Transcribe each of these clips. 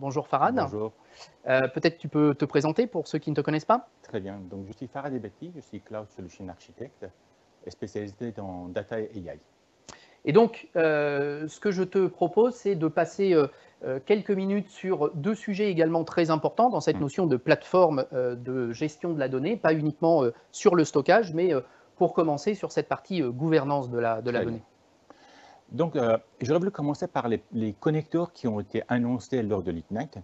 Bonjour Farhad. Bonjour. Peut-être tu peux te présenter pour ceux qui ne te connaissent pas? Très bien. Donc, je suis Farhad Ebati, je suis Cloud Solution Architect et spécialisé dans Data et AI. Et donc, ce que je te propose, c'est de passer quelques minutes sur deux sujets également très importants dans cette notion de plateforme de gestion de la donnée, pas uniquement sur le stockage, mais pour commencer sur cette partie gouvernance de la donnée. Donc, j'aurais voulu commencer par les connecteurs qui ont été annoncés lors de l'Ignite.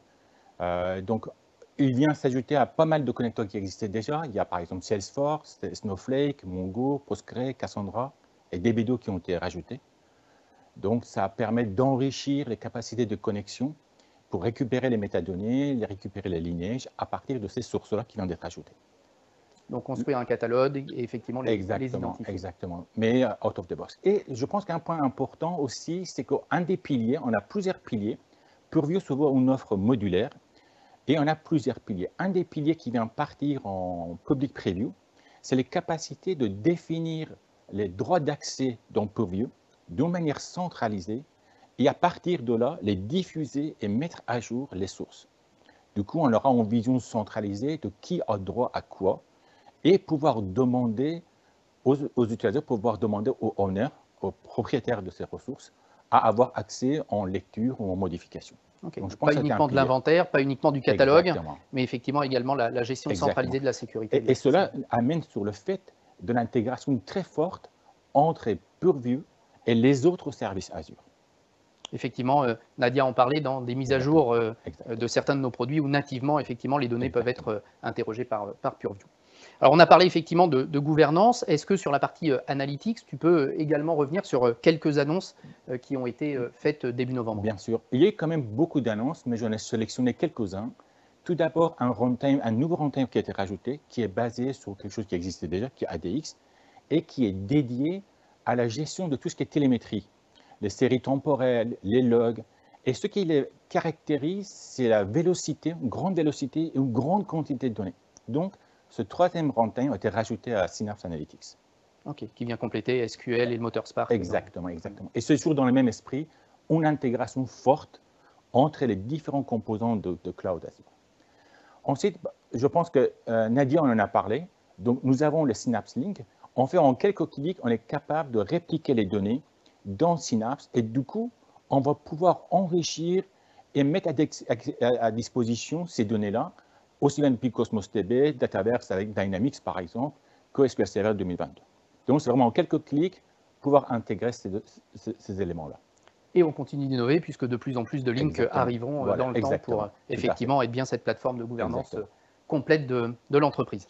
Donc, il vient s'ajouter à pas mal de connecteurs qui existaient déjà. Il y a par exemple Salesforce, Snowflake, Mongo, Postgre, Cassandra et DB2 qui ont été rajoutés. Donc, ça permet d'enrichir les capacités de connexion pour récupérer les métadonnées, récupérer les linéages à partir de ces sources-là qui viennent d'être ajoutées. Donc, construire un catalogue et effectivement les identifier. Exactement, mais out of the box. Et je pense qu'un point important aussi, c'est qu'un des piliers, on a plusieurs piliers. Purview se voit une offre modulaire et on a plusieurs piliers. Un des piliers qui vient partir en public preview, c'est les capacités de définir les droits d'accès dans Purview d'une manière centralisée et à partir de là, les diffuser et mettre à jour les sources. Du coup, on aura une vision centralisée de qui a droit à quoi et pouvoir demander aux utilisateurs, pouvoir demander aux owners, aux propriétaires de ces ressources, à avoir accès en lecture ou en modification. Okay. Donc, pas uniquement de l'inventaire, pas uniquement du catalogue, mais effectivement également la gestion centralisée de la sécurité. Et cela amène sur le fait de l'intégration très forte entre Purview et les autres services Azure. Effectivement, Nadia en parlait dans des mises à jour de certains de nos produits où nativement, effectivement, les données peuvent être interrogées par Purview. Alors, on a parlé effectivement de gouvernance. Est-ce que sur la partie analytics, tu peux également revenir sur quelques annonces qui ont été faites début novembre? Bien sûr. Il y a quand même beaucoup d'annonces, mais j'en ai sélectionné quelques-uns. Tout d'abord, un nouveau runtime qui a été rajouté, qui est basé sur quelque chose qui existait déjà, qui est ADX, et qui est dédié à la gestion de tout ce qui est télémétrie, les séries temporelles, les logs. Et ce qui les caractérise, c'est la vélocité, une grande vélocité et une grande quantité de données. Donc, ce troisième runtime a été rajouté à Synapse Analytics. OK, qui vient compléter SQL et le moteur Spark. Exactement. Et c'est toujours dans le même esprit, une intégration forte entre les différents composants de Cloud Azure. Ensuite, je pense que Nadia en a parlé. Donc, nous avons le Synapse Link. En quelques clics, on est capable de répliquer les données dans Synapse et du coup, on va pouvoir enrichir et mettre à disposition ces données-là, aussi bien depuis Cosmos DB, Dataverse avec Dynamics par exemple, que SQL Server 2022. Donc, c'est vraiment en quelques clics pouvoir intégrer ces éléments-là. Et on continue d'innover puisque de plus en plus de links arriveront dans le temps pour effectivement être bien cette plateforme de gouvernance complète de l'entreprise.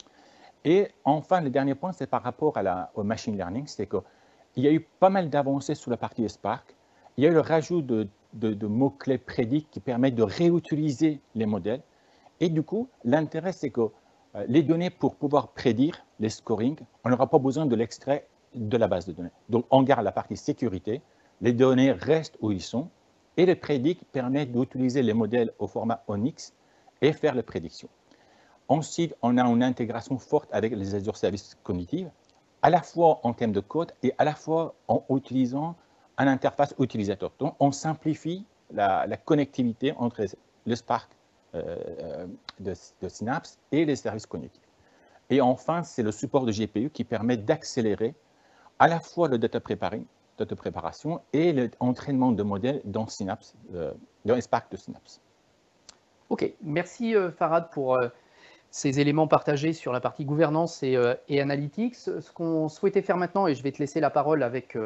Et enfin, le dernier point, c'est par rapport au machine learning, c'est qu'il y a eu pas mal d'avancées sur la partie Spark. Il y a eu le rajout de mots-clés prédits qui permettent de réutiliser les modèles. Et du coup, l'intérêt, c'est que les données, pour pouvoir prédire les scoring, on n'aura pas besoin de l'extrait de la base de données. Donc, on garde la partie sécurité, les données restent où ils sont, et le prédict permet d'utiliser les modèles au format ONNX et faire les prédictions. Ensuite, on a une intégration forte avec les Azure Services Cognitive, à la fois en termes de code et à la fois en utilisant une interface utilisateur. Donc, on simplifie la connectivité entre le Spark de Synapse et les services cognitifs. Et enfin, c'est le support de GPU qui permet d'accélérer à la fois le data préparation et l'entraînement de modèles dans Synapse, dans Spark de Synapse. OK, merci Farhad pour ces éléments partagés sur la partie gouvernance et analytics. Ce qu'on souhaitait faire maintenant, et je vais te laisser la parole avec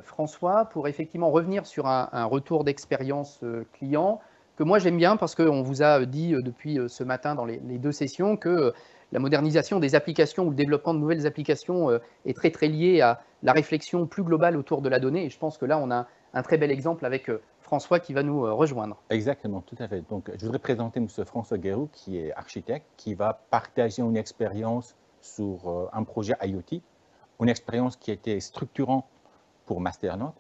François, pour effectivement revenir sur un retour d'expérience client, que moi j'aime bien parce qu'on vous a dit depuis ce matin dans les deux sessions que la modernisation des applications ou le développement de nouvelles applications est très très lié à la réflexion plus globale autour de la donnée. Et je pense que là, on a un très bel exemple avec François qui va nous rejoindre. Exactement, tout à fait. Donc, je voudrais présenter M. François Guérou, qui est architecte, qui va partager une expérience sur un projet IoT, une expérience qui a été structurante pour Masternote.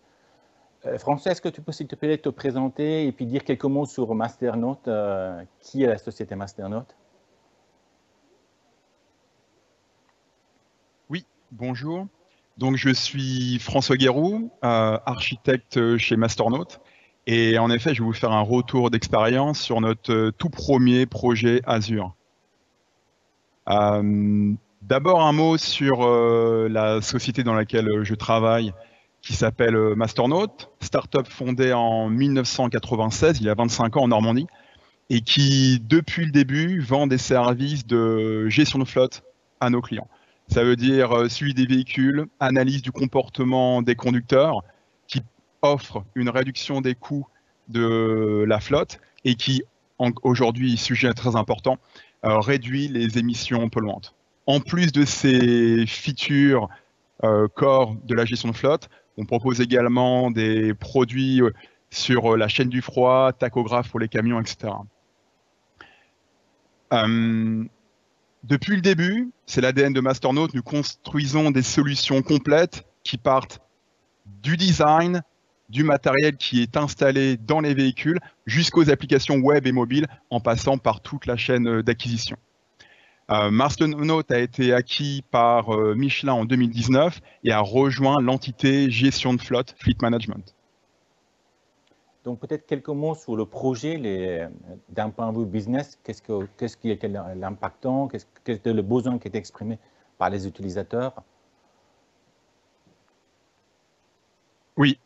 François, est-ce que tu peux, s'il te plaît, te présenter et puis dire quelques mots sur Masternote, qui est la société Masternote? Oui, bonjour. Donc, je suis François Guérou, architecte chez Masternote. Et en effet, je vais vous faire un retour d'expérience sur notre tout premier projet Azure. D'abord, un mot sur la société dans laquelle je travaille, qui s'appelle Masternaut, start-up fondée en 1996, il y a 25 ans en Normandie, et qui, depuis le début, vend des services de gestion de flotte à nos clients. Ça veut dire suivi des véhicules, analyse du comportement des conducteurs, qui offre une réduction des coûts de la flotte et qui, aujourd'hui, sujet très important, réduit les émissions polluantes. En plus de ces features core de la gestion de flotte, on propose également des produits sur la chaîne du froid, tachographe pour les camions, etc. Depuis le début, c'est l'ADN de Masternaut, nous construisons des solutions complètes qui partent du design, du matériel qui est installé dans les véhicules, jusqu'aux applications web et mobiles, en passant par toute la chaîne d'acquisition. Masternaut a été acquis par Michelin en 2019 et a rejoint l'entité gestion de flotte, Fleet Management. Donc peut-être quelques mots sur le projet, d'un point de vue business, qu'est-ce qui était l'impactant, quel était le besoin qui était exprimé par les utilisateurs? Oui.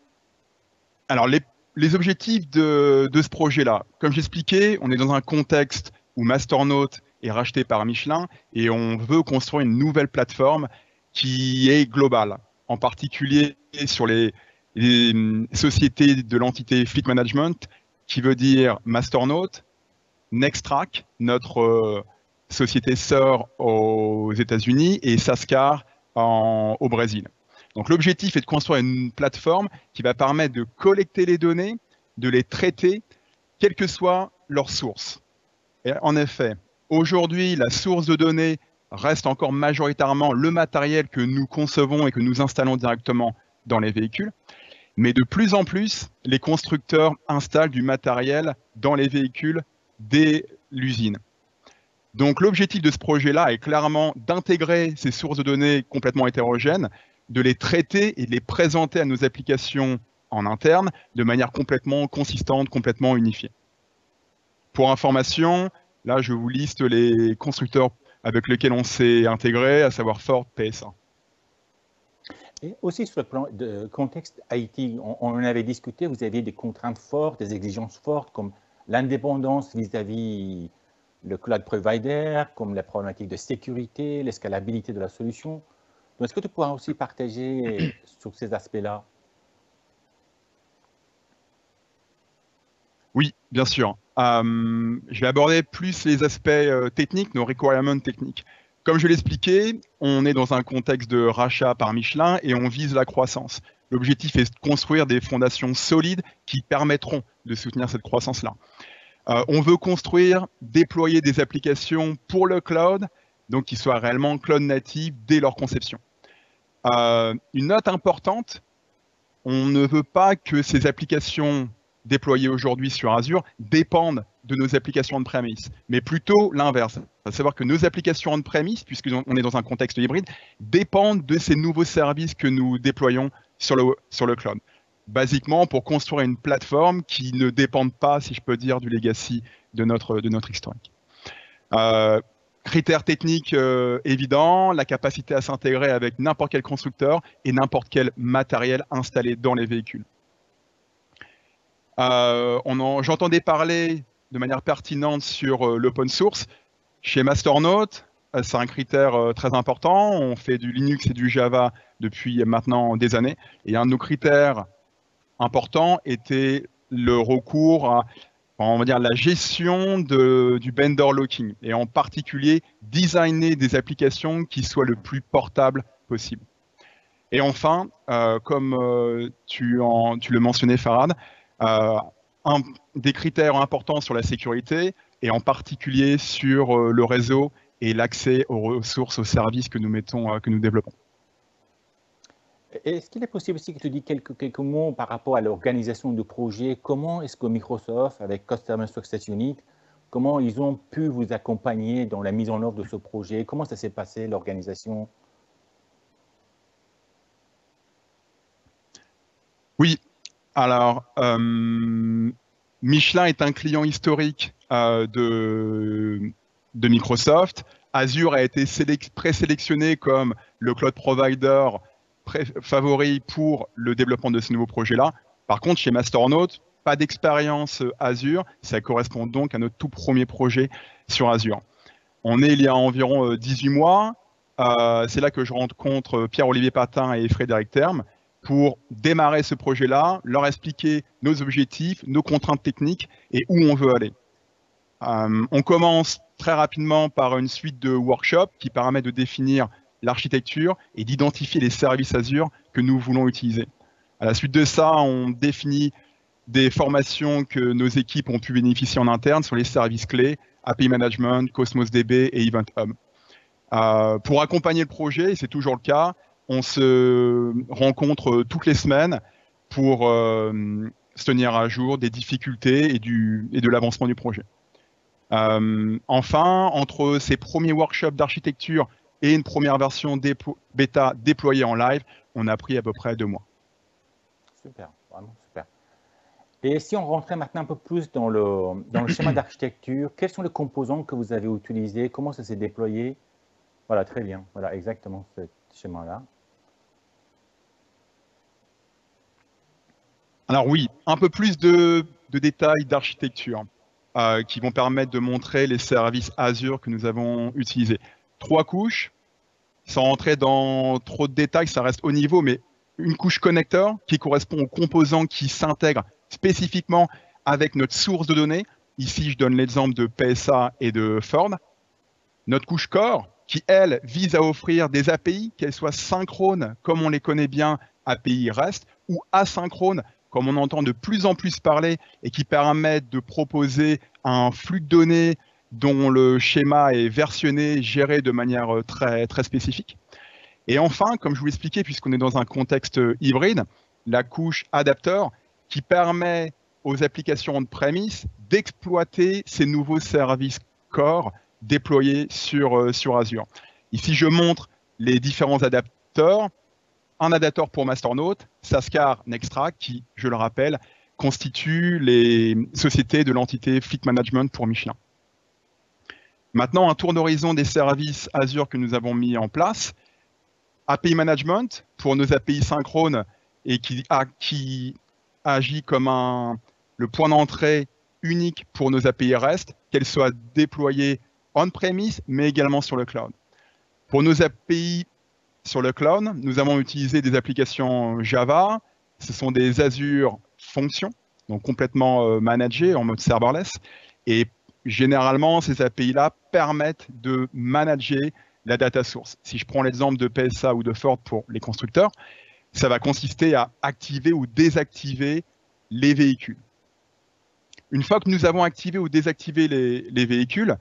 Alors les objectifs de ce projet-là, comme j'expliquais, on est dans un contexte où Masternaut est racheté par Michelin et on veut construire une nouvelle plateforme qui est globale, en particulier sur les sociétés de l'entité Fleet Management, qui veut dire Masternaut, Nextrack, notre société sœur aux États-Unis, et Sascar au Brésil. Donc l'objectif est de construire une plateforme qui va permettre de collecter les données, de les traiter, quelle que soit leur source. Et en effet, aujourd'hui, la source de données reste encore majoritairement le matériel que nous concevons et que nous installons directement dans les véhicules. Mais de plus en plus, les constructeurs installent du matériel dans les véhicules dès l'usine. Donc l'objectif de ce projet-là est clairement d'intégrer ces sources de données complètement hétérogènes, de les traiter et de les présenter à nos applications en interne de manière complètement consistante, complètement unifiée. Pour information, là je vous liste les constructeurs avec lesquels on s'est intégré, à savoir Ford, PSA. Et aussi sur le plan de contexte IT, on en avait discuté, vous aviez des contraintes fortes, des exigences fortes comme l'indépendance vis-à-vis le cloud provider, comme la problématique de sécurité, l'escalabilité de la solution. Donc, est-ce que tu pourras aussi partager sur ces aspects-là? Oui, bien sûr. Je vais aborder plus les aspects techniques, nos requirements techniques. Comme je l'expliquais, on est dans un contexte de rachat par Michelin et on vise la croissance. L'objectif est de construire des fondations solides qui permettront de soutenir cette croissance-là. On veut construire, déployer des applications pour le cloud, donc qui soient réellement cloud native dès leur conception. Une note importante, on ne veut pas que ces applications déployées aujourd'hui sur Azure dépendent de nos applications on-premise, mais plutôt l'inverse. À savoir que nos applications on-premise, puisqu'on est dans un contexte hybride, dépendent de ces nouveaux services que nous déployons sur le cloud. Basiquement, pour construire une plateforme qui ne dépende pas, si je peux dire, du legacy de notre historique. Critères techniques évidents, la capacité à s'intégrer avec n'importe quel constructeur et n'importe quel matériel installé dans les véhicules. J'entendais parler de manière pertinente sur l'open source. Chez Masternaut, c'est un critère très important. On fait du Linux et du Java depuis maintenant des années. Et un de nos critères importants était le recours à, on va dire, la gestion du vendor locking, et en particulier designer des applications qui soient le plus portables possible. Et enfin, comme tu le mentionnais, Farhad, des critères importants sur la sécurité, et en particulier sur le réseau et l'accès aux ressources, aux services que nous développons. Est-ce qu'il est possible aussi que tu dis quelques mots par rapport à l'organisation du projet? Comment est-ce que Microsoft, avec Customer Success Unit, comment ils ont pu vous accompagner dans la mise en œuvre de ce projet? Comment ça s'est passé, l'organisation? Oui, Alors, Michelin est un client historique de Microsoft. Azure a été présélectionné comme le cloud provider favori pour le développement de ce nouveau projet-là. Par contre, chez Masternote, pas d'expérience Azure. Ça correspond donc à notre tout premier projet sur Azure. On est il y a environ 18 mois. C'est là que je rencontre Pierre-Olivier Patin et Frédéric Terme pour démarrer ce projet-là, leur expliquer nos objectifs, nos contraintes techniques et où on veut aller. On commence très rapidement par une suite de workshops qui permet de définir l'architecture et d'identifier les services Azure que nous voulons utiliser. À la suite de ça, on définit des formations que nos équipes ont pu bénéficier en interne sur les services clés, API Management, Cosmos DB et Event Hub. Pour accompagner le projet, et c'est toujours le cas, on se rencontre toutes les semaines pour se tenir à jour des difficultés et de l'avancement du projet. Enfin, entre ces premiers workshops d'architecture et une première version bêta déployée en live, on a pris à peu près 2 mois. Super, vraiment super. Et si on rentrait maintenant un peu plus dans le schéma d'architecture, quels sont les composants que vous avez utilisés? Comment ça s'est déployé? Voilà, très bien. Voilà, exactement ce schéma-là. Alors oui, un peu plus de détails d'architecture qui vont permettre de montrer les services Azure que nous avons utilisés. 3 couches, sans rentrer dans trop de détails, ça reste haut niveau, mais une couche connecteur qui correspond aux composants qui s'intègrent spécifiquement avec notre source de données. Ici, je donne l'exemple de PSA et de Ford. Notre couche core qui, elle, vise à offrir des API, qu'elles soient synchrones, comme on les connaît bien, API REST, ou asynchrones, comme on entend de plus en plus parler, et qui permettent de proposer un flux de données dont le schéma est versionné, géré de manière très, très spécifique. Et enfin, comme je vous l'expliquais, puisqu'on est dans un contexte hybride, la couche adapteur qui permet aux applications on-premise d'exploiter ces nouveaux services core déployés sur Azure. Ici, je montre les différents adapteurs. Un adapteur pour Masternote, Sascar, Nextract, qui, je le rappelle, constituent les sociétés de l'entité Fleet Management pour Michelin. Maintenant, un tour d'horizon des services Azure que nous avons mis en place. API Management pour nos API synchrones et qui agit comme le point d'entrée unique pour nos API REST, qu'elles soient déployées on-premise, mais également sur le cloud. Pour nos API sur le cloud, nous avons utilisé des applications Java. Ce sont des Azure Functions, donc complètement managées en mode serverless. Et généralement, ces API-là permettent de manager la data source. Si je prends l'exemple de PSA ou de Ford pour les constructeurs, ça va consister à activer ou désactiver les véhicules. Une fois que nous avons activé ou désactivé les véhicules,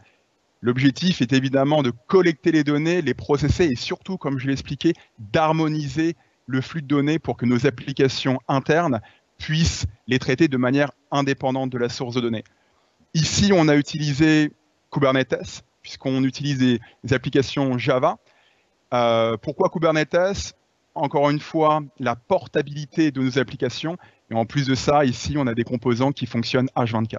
l'objectif est évidemment de collecter les données, les processer et surtout, comme je l'ai expliqué, d'harmoniser le flux de données pour que nos applications internes puissent les traiter de manière indépendante de la source de données. Ici, on a utilisé Kubernetes, puisqu'on utilise des applications Java. Pourquoi Kubernetes? Encore une fois, la portabilité de nos applications. Et en plus de ça, ici, on a des composants qui fonctionnent H24.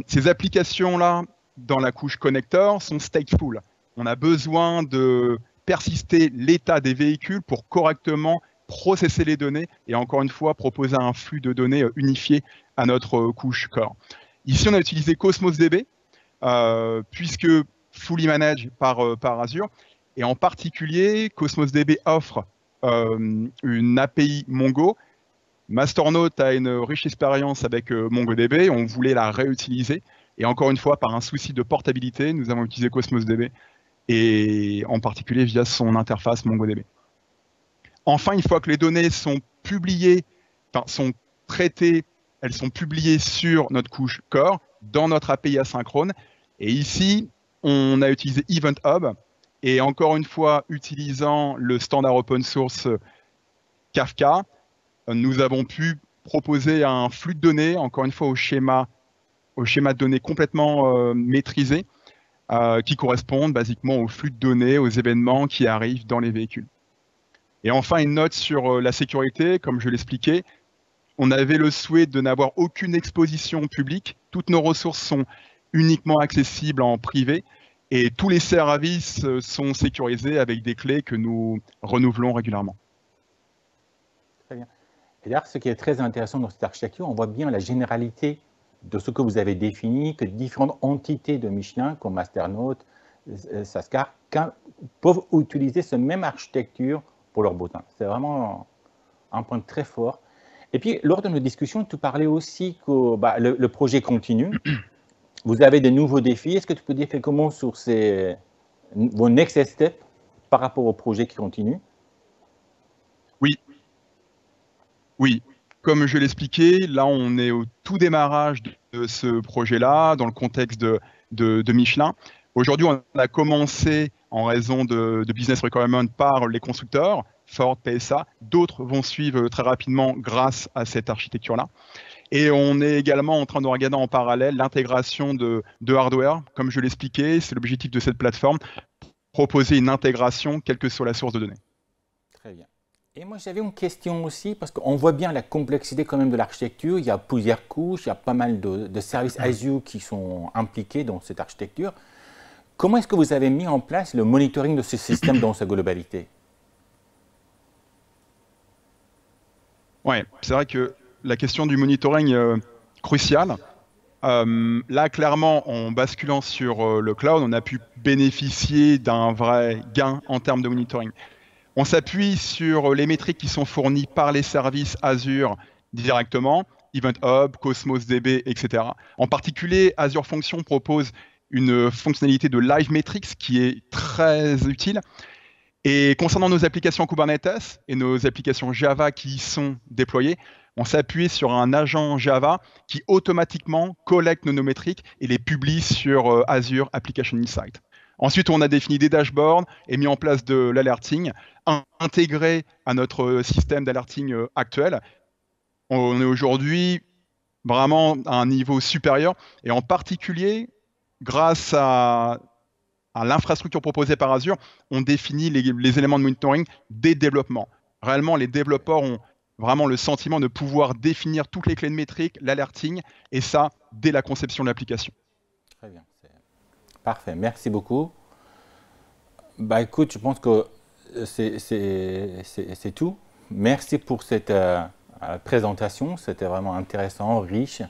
Ces applications-là, dans la couche connecteur, sont stateful. On a besoin de persister l'état des véhicules pour correctement processer les données et encore une fois, proposer un flux de données unifié à notre couche core. Ici, on a utilisé Cosmos DB, puisque fully managed par Azure. Et en particulier, Cosmos DB offre une API Mongo. Masternote a une riche expérience avec MongoDB. On voulait la réutiliser. Et encore une fois, par un souci de portabilité, nous avons utilisé Cosmos DB, et en particulier via son interface MongoDB. Enfin, une fois que les données sont publiées, enfin, sont traitées, elles sont publiées sur notre couche core, dans notre API asynchrone. Et ici, on a utilisé Event Hub. Et encore une fois, utilisant le standard open source Kafka, nous avons pu proposer un flux de données, encore une fois au schéma de données complètement maîtrisé, qui correspondent basiquement au flux de données, aux événements qui arrivent dans les véhicules. Et enfin, une note sur la sécurité, comme je l'expliquais, on avait le souhait de n'avoir aucune exposition publique. Toutes nos ressources sont uniquement accessibles en privé et tous les services sont sécurisés avec des clés que nous renouvelons régulièrement. Très bien. Et d'ailleurs, ce qui est très intéressant dans cette architecture, on voit bien la généralité de ce que vous avez défini, que différentes entités de Michelin, comme Masternaut, Sascar, peuvent utiliser cette même architecture pour leur bottin. C'est vraiment un point très fort. Et puis, lors de nos discussions, tu parlais aussi que le projet continue. Vous avez de nouveaux défis. Est-ce que tu peux dire quelques mots sur vos next steps par rapport au projet qui continue? Oui. Comme je l'expliquais, là, on est au tout démarrage de ce projet-là, dans le contexte de Michelin. Aujourd'hui, on a commencé en raison de business requirement par les constructeurs, Ford, PSA. D'autres vont suivre très rapidement grâce à cette architecture-là. Et on est également en train de regarder en parallèle l'intégration de hardware. Comme je l'expliquais, c'est l'objectif de cette plateforme, proposer une intégration quelle que soit la source de données. Très bien. Et moi, j'avais une question aussi, parce qu'on voit bien la complexité quand même de l'architecture. Il y a plusieurs couches, il y a pas mal de services Azure qui sont impliqués dans cette architecture. Comment est-ce que vous avez mis en place le monitoring de ce système dans sa globalité? Oui, c'est vrai que la question du monitoring est cruciale. Là, clairement, en basculant sur le cloud, on a pu bénéficier d'un vrai gain en termes de monitoring. On s'appuie sur les métriques qui sont fournies par les services Azure directement, Event Hub, Cosmos DB, etc. En particulier, Azure Function propose une fonctionnalité de Live Metrics qui est très utile. Et concernant nos applications Kubernetes et nos applications Java qui y sont déployées, on s'appuie sur un agent Java qui automatiquement collecte nos métriques et les publie sur Azure Application Insight. Ensuite, on a défini des dashboards et mis en place de l'alerting intégré à notre système d'alerting actuel. On est aujourd'hui vraiment à un niveau supérieur et en particulier, grâce à l'infrastructure proposée par Azure, on définit les éléments de monitoring dès le développement. Réellement, les développeurs ont vraiment le sentiment de pouvoir définir toutes les clés de métrique, l'alerting, et ça, dès la conception de l'application. Très bien. Parfait. Merci beaucoup. Écoute, je pense que c'est tout. Merci pour cette présentation. C'était vraiment intéressant, riche.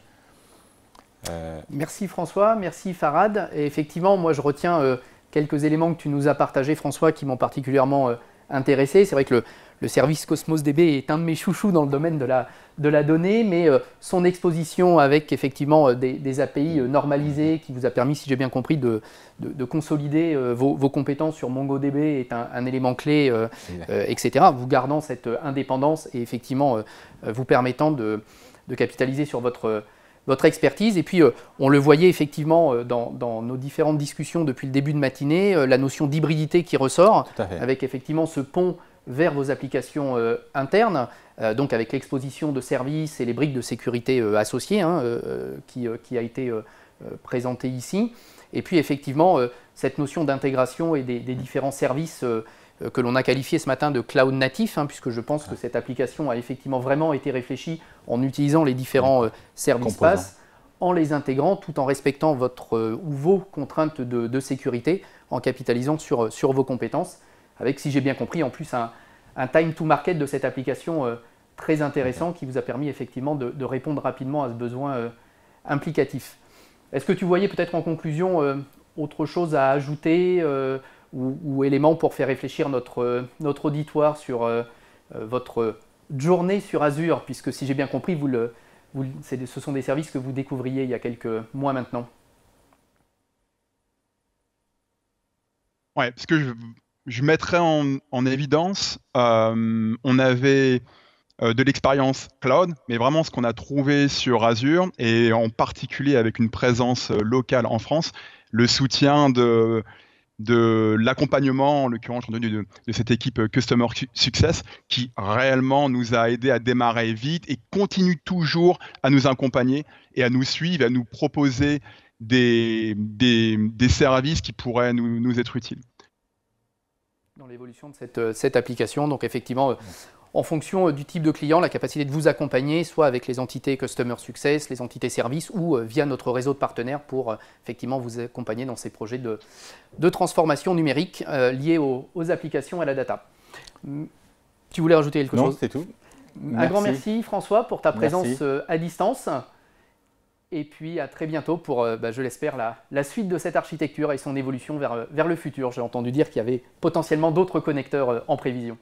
Merci François, merci Farhad. Et effectivement, moi je retiens quelques éléments que tu nous as partagés, François, qui m'ont particulièrement intéressé. C'est vrai que le service Cosmos DB est un de mes chouchous dans le domaine de la donnée, mais son exposition avec effectivement des API normalisées qui vous a permis, si j'ai bien compris, de consolider vos compétences sur MongoDB est un élément clé, etc. Vous gardant cette indépendance et effectivement vous permettant de capitaliser sur votre expertise. Et puis, on le voyait effectivement dans nos différentes discussions depuis le début de matinée, la notion d'hybridité qui ressort, avec effectivement ce pont vers vos applications internes, donc avec l'exposition de services et les briques de sécurité associées qui a été présentée ici. Et puis effectivement, cette notion d'intégration et des différents services que l'on a qualifié ce matin de cloud natif, puisque je pense que cette application a effectivement vraiment été réfléchie en utilisant les différents services PaaS, en les intégrant tout en respectant vos contraintes de sécurité, en capitalisant sur vos compétences, avec, si j'ai bien compris, en plus un time to market de cette application très intéressant qui vous a permis effectivement de répondre rapidement à ce besoin implicatif. Est-ce que tu voyais peut-être en conclusion autre chose à ajouter ou éléments pour faire réfléchir notre auditoire sur votre journée sur Azure, puisque si j'ai bien compris, ce sont des services que vous découvriez il y a quelques mois maintenant. Oui, ce que je mettrais en évidence, on avait de l'expérience cloud, mais vraiment ce qu'on a trouvé sur Azure, et en particulier avec une présence locale en France, le soutien de l'accompagnement, en l'occurrence de cette équipe Customer Success, qui réellement nous a aidé à démarrer vite et continue toujours à nous accompagner et à nous suivre, à nous proposer des services qui pourraient nous être utiles. dans l'évolution de cette application. Donc effectivement, en fonction du type de client, la capacité de vous accompagner, soit avec les entités Customer Success, les entités services, ou via notre réseau de partenaires pour effectivement vous accompagner dans ces projets de transformation numérique liés aux applications et à la data. Tu voulais rajouter quelque chose? Non, c'est tout. Un grand merci François pour ta présence à distance. Et puis à très bientôt pour, je l'espère, la suite de cette architecture et son évolution vers le futur. J'ai entendu dire qu'il y avait potentiellement d'autres connecteurs en prévision.